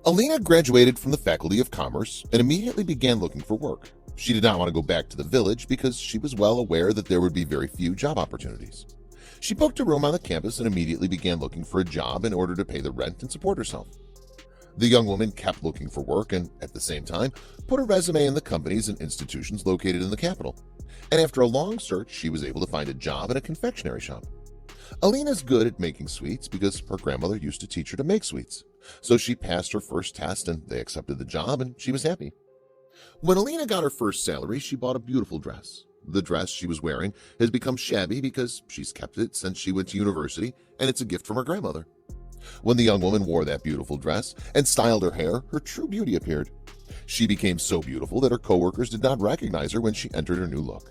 Alina graduated from the Faculty of Commerce and immediately began looking for work. She did not want to go back to the village because she was well aware that there would be very few job opportunities. She booked a room on the campus and immediately began looking for a job in order to pay the rent and support herself. The young woman kept looking for work and, at the same time, put a resume in the companies and institutions located in the capital. And after a long search, she was able to find a job at a confectionery shop. Alina's good at making sweets because her grandmother used to teach her to make sweets. So she passed her first test and they accepted the job and she was happy. When Alina got her first salary, she bought a beautiful dress. The dress she was wearing has become shabby because she's kept it since she went to university and it's a gift from her grandmother. When the young woman wore that beautiful dress and styled her hair, her true beauty appeared. She became so beautiful that her coworkers did not recognize her when she entered her new look.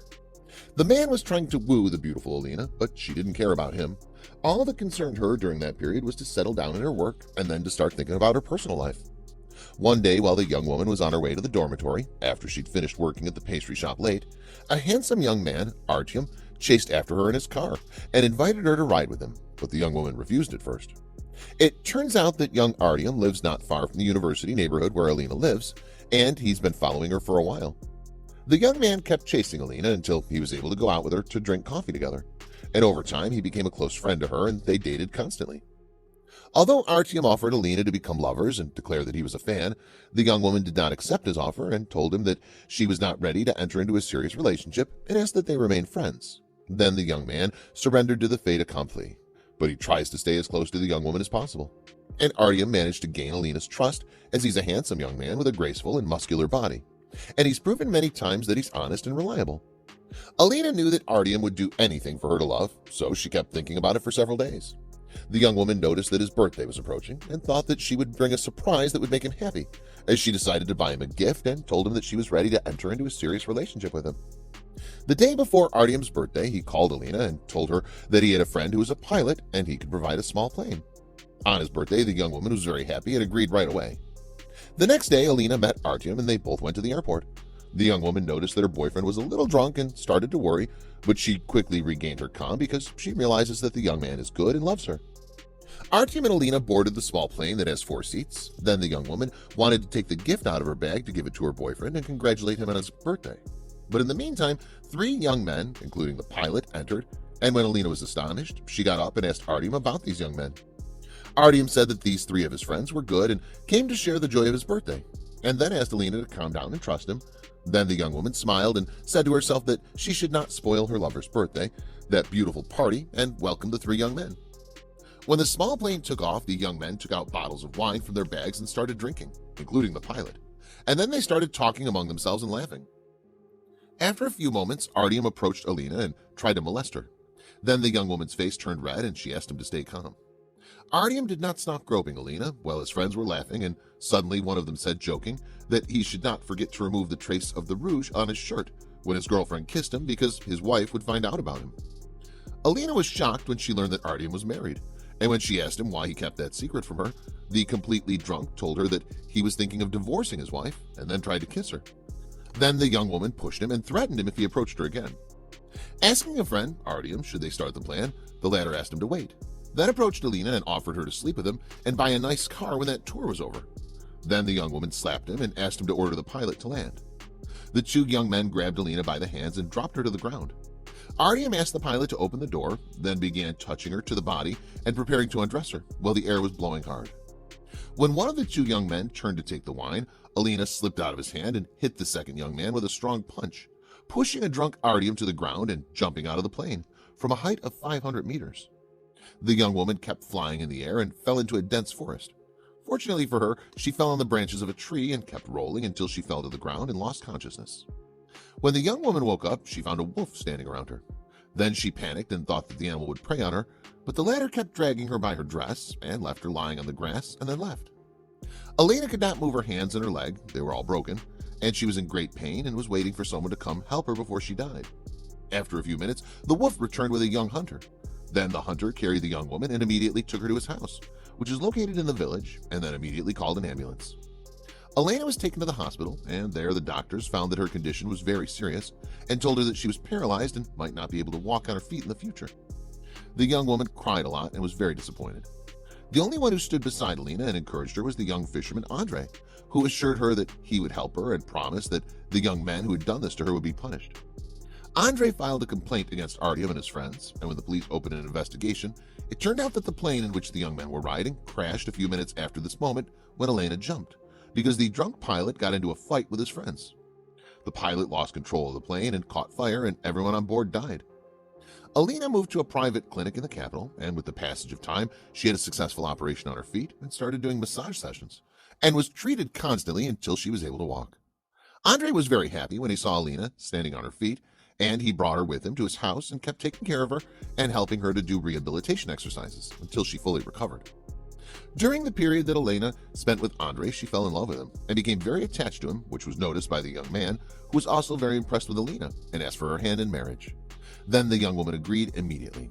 The man was trying to woo the beautiful Alina, but she didn't care about him. All that concerned her during that period was to settle down in her work and then to start thinking about her personal life. One day, while the young woman was on her way to the dormitory, after she'd finished working at the pastry shop late, a handsome young man, Artyom, chased after her in his car and invited her to ride with him, but the young woman refused at first. It turns out that young Artyom lives not far from the university neighborhood where Alina lives, and he's been following her for a while. The young man kept chasing Alina until he was able to go out with her to drink coffee together, and over time he became a close friend to her and they dated constantly. Although Artyom offered Alina to become lovers and declare that he was a fan, the young woman did not accept his offer and told him that she was not ready to enter into a serious relationship and asked that they remain friends. Then the young man surrendered to the fait accompli, but he tries to stay as close to the young woman as possible. And Artyom managed to gain Alina's trust as he's a handsome young man with a graceful and muscular body. And he's proven many times that he's honest and reliable. Alina knew that Artyom would do anything for her to love, so she kept thinking about it for several days. The young woman noticed that his birthday was approaching and thought that she would bring a surprise that would make him happy, as she decided to buy him a gift and told him that she was ready to enter into a serious relationship with him. The day before Artyom's birthday, he called Alina and told her that he had a friend who was a pilot and he could provide a small plane. On his birthday, the young woman was very happy and agreed right away. The next day, Alina met Artyom and they both went to the airport. The young woman noticed that her boyfriend was a little drunk and started to worry, but she quickly regained her calm because she realizes that the young man is good and loves her. Artyom and Alina boarded the small plane that has 4 seats. Then the young woman wanted to take the gift out of her bag to give it to her boyfriend and congratulate him on his birthday. But in the meantime, 3 young men, including the pilot, entered, and when Alina was astonished, she got up and asked Artyom about these young men. Artyom said that these 3 of his friends were good and came to share the joy of his birthday, and then asked Alina to calm down and trust him. Then the young woman smiled and said to herself that she should not spoil her lover's birthday, that beautiful party, and welcomed the 3 young men. When the small plane took off, the young men took out bottles of wine from their bags and started drinking, including the pilot, and then they started talking among themselves and laughing. After a few moments, Artyom approached Alina and tried to molest her. Then the young woman's face turned red and she asked him to stay calm. Artyom did not stop groping Alina while his friends were laughing, and suddenly one of them said, joking, that he should not forget to remove the trace of the rouge on his shirt when his girlfriend kissed him because his wife would find out about him. Alina was shocked when she learned that Artyom was married, and when she asked him why he kept that secret from her, the completely drunk told her that he was thinking of divorcing his wife and then tried to kiss her. Then the young woman pushed him and threatened him if he approached her again. Asking a friend, Artyom, should they start the plan, the latter asked him to wait, then approached Alina and offered her to sleep with him and buy a nice car when that tour was over. Then the young woman slapped him and asked him to order the pilot to land. The 2 young men grabbed Alina by the hands and dropped her to the ground. Artyom asked the pilot to open the door, then began touching her to the body and preparing to undress her while the air was blowing hard. When one of the 2 young men turned to take the wine, Alina slipped out of his hand and hit the second young man with a strong punch, pushing a drunk Artyom to the ground and jumping out of the plane from a height of 500 meters. The young woman kept flying in the air and fell into a dense forest. Fortunately for her, she fell on the branches of a tree and kept rolling until she fell to the ground and lost consciousness. When the young woman woke up, she found a wolf standing around her. Then she panicked and thought that the animal would prey on her, but the latter kept dragging her by her dress and left her lying on the grass and then left. Alina could not move her hands and her leg, they were all broken, and she was in great pain and was waiting for someone to come help her before she died. After a few minutes, the wolf returned with a young hunter. Then the hunter carried the young woman and immediately took her to his house, which is located in the village, and then immediately called an ambulance. Alina was taken to the hospital, and there the doctors found that her condition was very serious and told her that she was paralyzed and might not be able to walk on her feet in the future. The young woman cried a lot and was very disappointed. The only one who stood beside Alina and encouraged her was the young fisherman Andre, who assured her that he would help her and promised that the young men who had done this to her would be punished. Andre filed a complaint against Artyom and his friends, and when the police opened an investigation, it turned out that the plane in which the young men were riding crashed a few minutes after this moment when Elena jumped, because the drunk pilot got into a fight with his friends. The pilot lost control of the plane and caught fire, and everyone on board died. Alina moved to a private clinic in the capital, and with the passage of time, she had a successful operation on her feet and started doing massage sessions, and was treated constantly until she was able to walk. Andre was very happy when he saw Alina standing on her feet, and he brought her with him to his house and kept taking care of her and helping her to do rehabilitation exercises until she fully recovered. During the period that Elena spent with Andre, she fell in love with him and became very attached to him, which was noticed by the young man, who was also very impressed with Elena and asked for her hand in marriage. Then the young woman agreed immediately.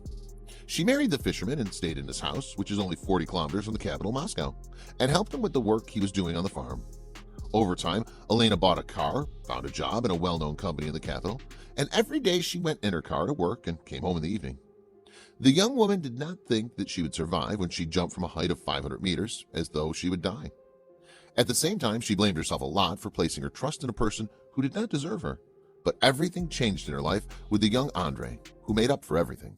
She married the fisherman and stayed in his house, which is only 40 kilometers from the capital, Moscow, and helped him with the work he was doing on the farm. Over time, Elena bought a car, found a job in a well-known company in the capital, and every day she went in her car to work and came home in the evening. The young woman did not think that she would survive when she jumped from a height of 500 meters, as though she would die. At the same time, she blamed herself a lot for placing her trust in a person who did not deserve her. But everything changed in her life with the young Andre, who made up for everything.